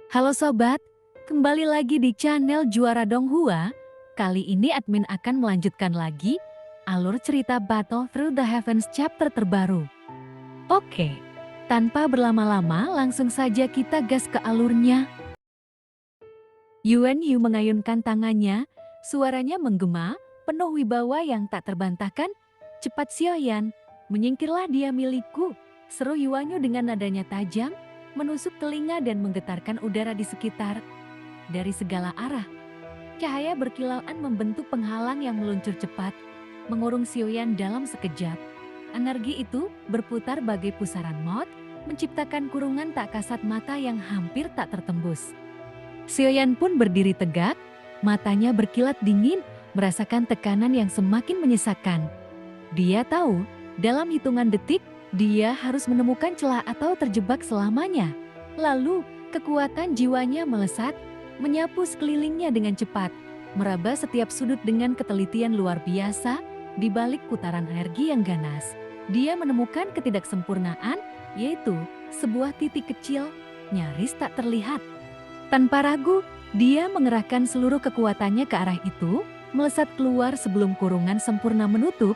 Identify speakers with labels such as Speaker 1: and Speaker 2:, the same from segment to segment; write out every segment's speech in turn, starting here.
Speaker 1: Halo sobat, kembali lagi di channel Juara Donghua. Kali ini admin akan melanjutkan lagi alur cerita Battle Through the Heavens chapter terbaru. Oke, tanpa berlama-lama langsung saja kita gas ke alurnya. Yuan Yu mengayunkan tangannya, suaranya menggema, penuh wibawa yang tak terbantahkan. Cepat Xiaoyan, menyingkirlah dia milikku, seru Yuan Yu dengan nadanya tajam, menusuk telinga dan menggetarkan udara di sekitar. Dari segala arah, cahaya berkilauan membentuk penghalang yang meluncur cepat, mengurung Xiaoyan dalam sekejap. Energi itu berputar bagai pusaran maut, menciptakan kurungan tak kasat mata yang hampir tak tertembus. Xiaoyan pun berdiri tegak, matanya berkilat dingin, merasakan tekanan yang semakin menyesakkan. Dia tahu, dalam hitungan detik, dia harus menemukan celah atau terjebak selamanya. Lalu, kekuatan jiwanya melesat, menyapu sekelilingnya dengan cepat, meraba setiap sudut dengan ketelitian luar biasa. Di balik putaran energi yang ganas, dia menemukan ketidaksempurnaan, yaitu sebuah titik kecil, nyaris tak terlihat. Tanpa ragu, dia mengerahkan seluruh kekuatannya ke arah itu, melesat keluar sebelum kurungan sempurna menutup.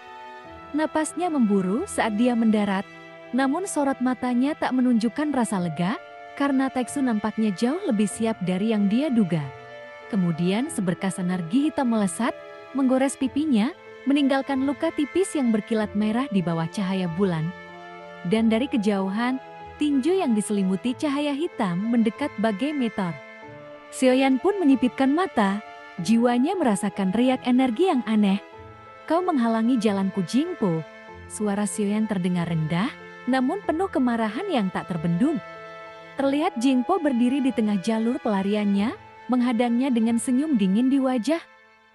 Speaker 1: Napasnya memburu saat dia mendarat, namun sorot matanya tak menunjukkan rasa lega, karena Taixu nampaknya jauh lebih siap dari yang dia duga. Kemudian seberkas energi hitam melesat, menggores pipinya, meninggalkan luka tipis yang berkilat merah di bawah cahaya bulan. Dan dari kejauhan, tinju yang diselimuti cahaya hitam mendekat bagai meteor. Xiaoyan pun menyipitkan mata, jiwanya merasakan riak energi yang aneh. Kau menghalangi jalanku Jingpo. Suara Xiaoyan terdengar rendah, namun penuh kemarahan yang tak terbendung. Terlihat Jingpo berdiri di tengah jalur pelariannya, menghadangnya dengan senyum dingin di wajah.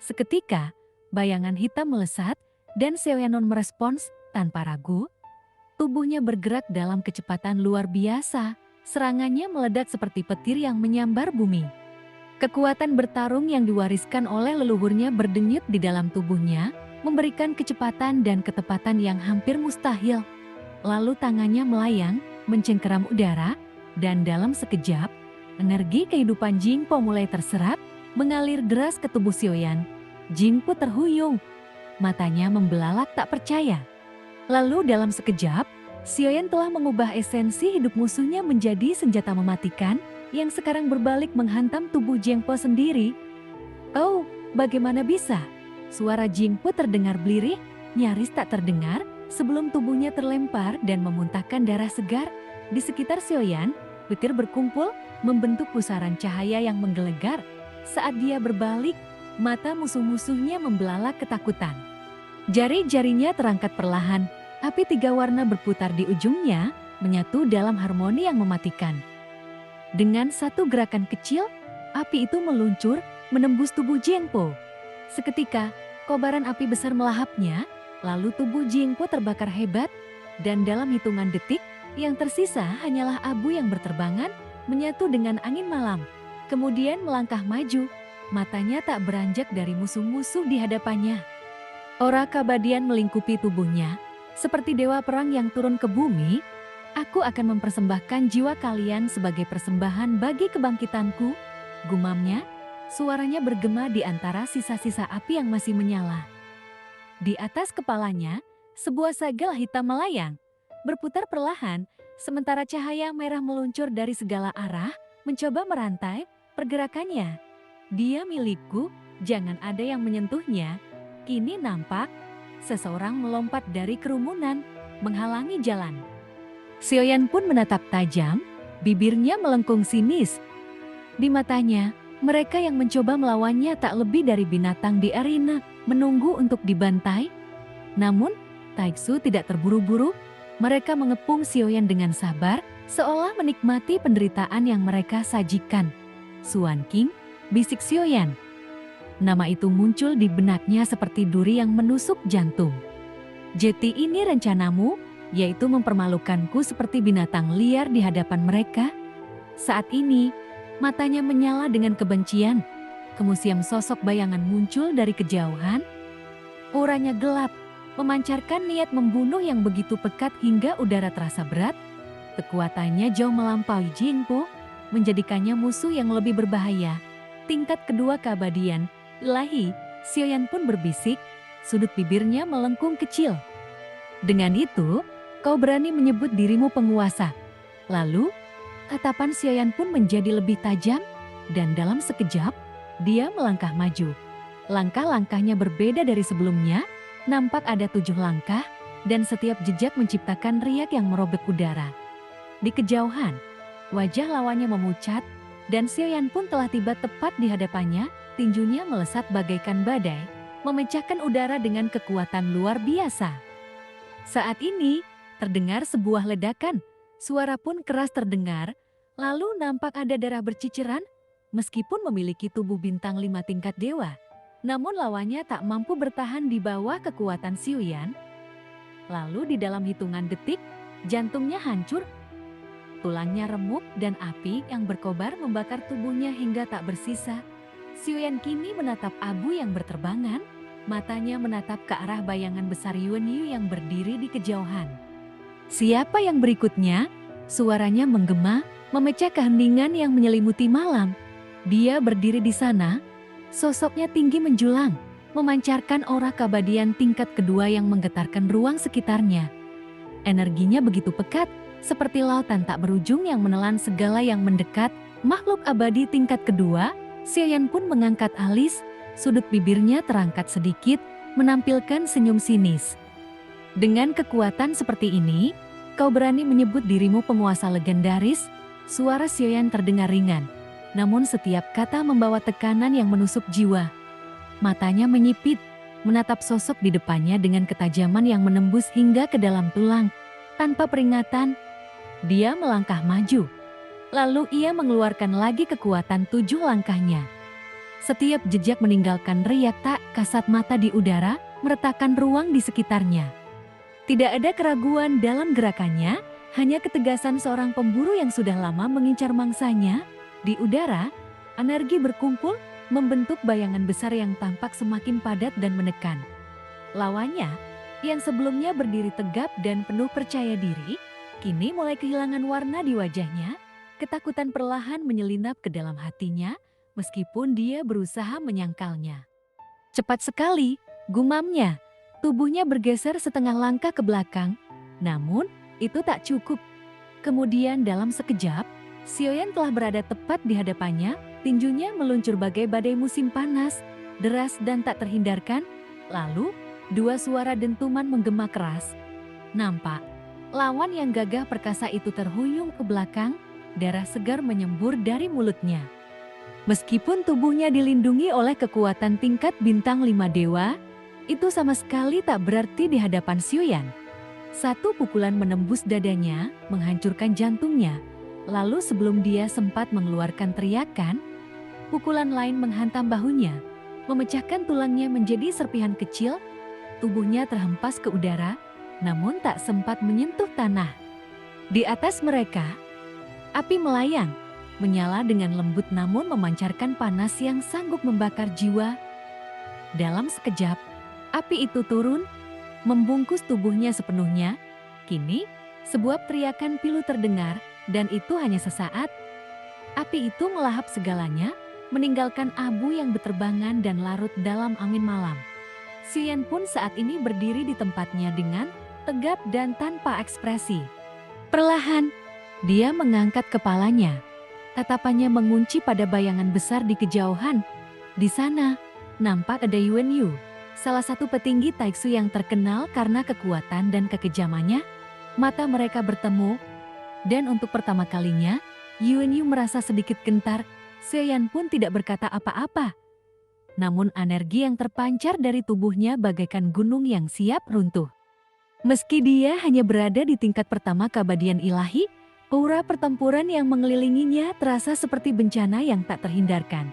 Speaker 1: Seketika, bayangan hitam melesat, dan Xiaoyan merespons tanpa ragu. Tubuhnya bergerak dalam kecepatan luar biasa, serangannya meledak seperti petir yang menyambar bumi. Kekuatan bertarung yang diwariskan oleh leluhurnya berdenyut di dalam tubuhnya, memberikan kecepatan dan ketepatan yang hampir mustahil. Lalu tangannya melayang, mencengkeram udara, dan dalam sekejap, energi kehidupan Jingpo mulai terserap, mengalir deras ke tubuh Xiaoyan. Jingpo terhuyung, matanya membelalak tak percaya. Lalu dalam sekejap, Xiaoyan telah mengubah esensi hidup musuhnya menjadi senjata mematikan, yang sekarang berbalik menghantam tubuh Jingpo sendiri. Oh, bagaimana bisa? Suara Jingpo terdengar belirih, nyaris tak terdengar, sebelum tubuhnya terlempar dan memuntahkan darah segar. Di sekitar Xiaoyan, petir berkumpul, membentuk pusaran cahaya yang menggelegar. Saat dia berbalik, mata musuh-musuhnya membelalak ketakutan. Jari-jarinya terangkat perlahan, api 3 warna berputar di ujungnya, menyatu dalam harmoni yang mematikan. Dengan satu gerakan kecil, api itu meluncur, menembus tubuh Jingpo. Seketika, kobaran api besar melahapnya, lalu tubuh Jingpo terbakar hebat, dan dalam hitungan detik, yang tersisa hanyalah abu yang berterbangan, menyatu dengan angin malam. Kemudian melangkah maju, matanya tak beranjak dari musuh-musuh di hadapannya. Aura keabadian melingkupi tubuhnya, seperti dewa perang yang turun ke bumi. Aku akan mempersembahkan jiwa kalian sebagai persembahan bagi kebangkitanku, gumamnya. Suaranya bergema di antara sisa-sisa api yang masih menyala. Di atas kepalanya, sebuah sagel hitam melayang, berputar perlahan, sementara cahaya merah meluncur dari segala arah, mencoba merantai pergerakannya. Dia milikku, jangan ada yang menyentuhnya. Kini nampak, seseorang melompat dari kerumunan, menghalangi jalan. Xiaoyan pun menatap tajam, bibirnya melengkung sinis. Di matanya, mereka yang mencoba melawannya tak lebih dari binatang di arena, menunggu untuk dibantai. Namun, Taixu tidak terburu-buru, mereka mengepung Xiaoyan dengan sabar, seolah menikmati penderitaan yang mereka sajikan. Xuan Qing, bisik Xiaoyan. Nama itu muncul di benaknya seperti duri yang menusuk jantung. Jadi ini rencanamu, yaitu mempermalukanku seperti binatang liar di hadapan mereka? Saat ini, matanya menyala dengan kebencian. Kemudian sosok bayangan muncul dari kejauhan. Auranya gelap, memancarkan niat membunuh yang begitu pekat hingga udara terasa berat. Kekuatannya jauh melampaui Jingpo. menjadikannya musuh yang lebih berbahaya. Tingkat kedua keabadian, ilahi, Xiaoyan pun berbisik, sudut bibirnya melengkung kecil. Dengan itu, kau berani menyebut dirimu penguasa. Lalu, tatapan Xiaoyan pun menjadi lebih tajam, dan dalam sekejap, dia melangkah maju. Langkah-langkahnya berbeda dari sebelumnya, nampak ada 7 langkah, dan setiap jejak menciptakan riak yang merobek udara. Di kejauhan, wajah lawannya memucat, dan Xiaoyan pun telah tiba tepat di hadapannya, tinjunya melesat bagaikan badai, memecahkan udara dengan kekuatan luar biasa. Saat ini, terdengar sebuah ledakan, suara pun keras terdengar, lalu nampak ada darah berceceran, meskipun memiliki tubuh bintang 5 tingkat dewa. Namun lawannya tak mampu bertahan di bawah kekuatan Xiaoyan. Lalu di dalam hitungan detik, jantungnya hancur, tulangnya remuk dan api yang berkobar membakar tubuhnya hingga tak bersisa. Xiaoyan kini menatap abu yang berterbangan, matanya menatap ke arah bayangan besar Yuanyu yang berdiri di kejauhan. Siapa yang berikutnya? Suaranya menggema, memecah keheningan yang menyelimuti malam. Dia berdiri di sana, sosoknya tinggi menjulang, memancarkan aura keabadian tingkat kedua yang menggetarkan ruang sekitarnya. Energinya begitu pekat, seperti lautan tak berujung yang menelan segala yang mendekat. Makhluk abadi tingkat kedua, Xiaoyan pun mengangkat alis, sudut bibirnya terangkat sedikit, menampilkan senyum sinis. Dengan kekuatan seperti ini, kau berani menyebut dirimu penguasa legendaris? Suara Xiaoyan terdengar ringan, namun setiap kata membawa tekanan yang menusuk jiwa. Matanya menyipit, menatap sosok di depannya dengan ketajaman yang menembus hingga ke dalam tulang. Tanpa peringatan, dia melangkah maju. Lalu ia mengeluarkan lagi kekuatan 7 langkahnya. Setiap jejak meninggalkan riak tak kasat mata di udara, meretakkan ruang di sekitarnya. Tidak ada keraguan dalam gerakannya, hanya ketegasan seorang pemburu yang sudah lama mengincar mangsanya. Di udara, energi berkumpul, membentuk bayangan besar yang tampak semakin padat dan menekan. Lawannya, yang sebelumnya berdiri tegap dan penuh percaya diri, kini mulai kehilangan warna di wajahnya. Ketakutan perlahan menyelinap ke dalam hatinya, meskipun dia berusaha menyangkalnya. Cepat sekali, gumamnya. Tubuhnya bergeser setengah langkah ke belakang, namun itu tak cukup. Kemudian dalam sekejap, Xiaoyan telah berada tepat di hadapannya, tinjunya meluncur bagai badai musim panas, deras dan tak terhindarkan. Lalu, 2 suara dentuman menggema keras. Nampak, lawan yang gagah perkasa itu terhuyung ke belakang, darah segar menyembur dari mulutnya. Meskipun tubuhnya dilindungi oleh kekuatan tingkat bintang 5 dewa, itu sama sekali tak berarti di hadapan Xiaoyan. Satu pukulan menembus dadanya, menghancurkan jantungnya. Lalu sebelum dia sempat mengeluarkan teriakan, pukulan lain menghantam bahunya, memecahkan tulangnya menjadi serpihan kecil. Tubuhnya terhempas ke udara, namun tak sempat menyentuh tanah. Di atas mereka, api melayang, menyala dengan lembut namun memancarkan panas yang sanggup membakar jiwa. Dalam sekejap, api itu turun, membungkus tubuhnya sepenuhnya. Kini, sebuah teriakan pilu terdengar, dan itu hanya sesaat. Api itu melahap segalanya, meninggalkan abu yang berterbangan dan larut dalam angin malam. Xiaoyan pun saat ini berdiri di tempatnya dengan tegap dan tanpa ekspresi. Perlahan, dia mengangkat kepalanya. Tatapannya mengunci pada bayangan besar di kejauhan. Di sana, nampak ada Yuanyu, salah satu petinggi Taixu yang terkenal karena kekuatan dan kekejamannya. Mata mereka bertemu, dan untuk pertama kalinya, Yuanyu merasa sedikit gentar. Xiaoyan pun tidak berkata apa-apa. Namun energi yang terpancar dari tubuhnya bagaikan gunung yang siap runtuh. Meski dia hanya berada di tingkat pertama keabadian ilahi, aura pertempuran yang mengelilinginya terasa seperti bencana yang tak terhindarkan.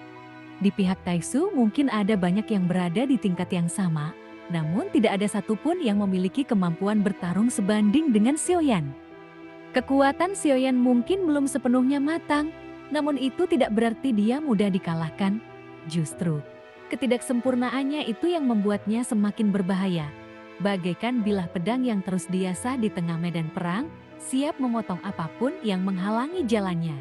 Speaker 1: Di pihak Taixu mungkin ada banyak yang berada di tingkat yang sama, namun tidak ada satupun yang memiliki kemampuan bertarung sebanding dengan Xiaoyan. Kekuatan Xiaoyan mungkin belum sepenuhnya matang, namun itu tidak berarti dia mudah dikalahkan. Justru, ketidaksempurnaannya itu yang membuatnya semakin berbahaya. Bagaikan bilah pedang yang terus diasah di tengah medan perang, siap memotong apapun yang menghalangi jalannya.